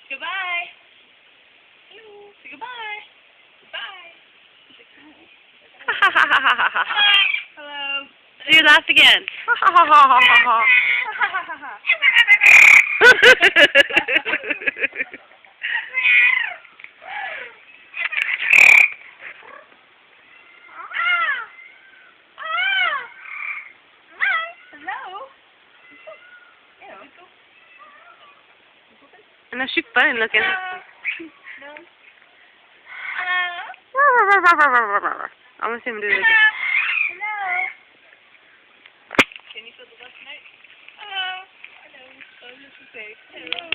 Goodbye. Say goodbye. Goodbye. Hello. Do your laugh again. Hello. I know she's funny looking. No. I'm gonna see him do it again. Hello. Can you feel the love tonight? Hello. Hello. Oh, this is safe. Hello.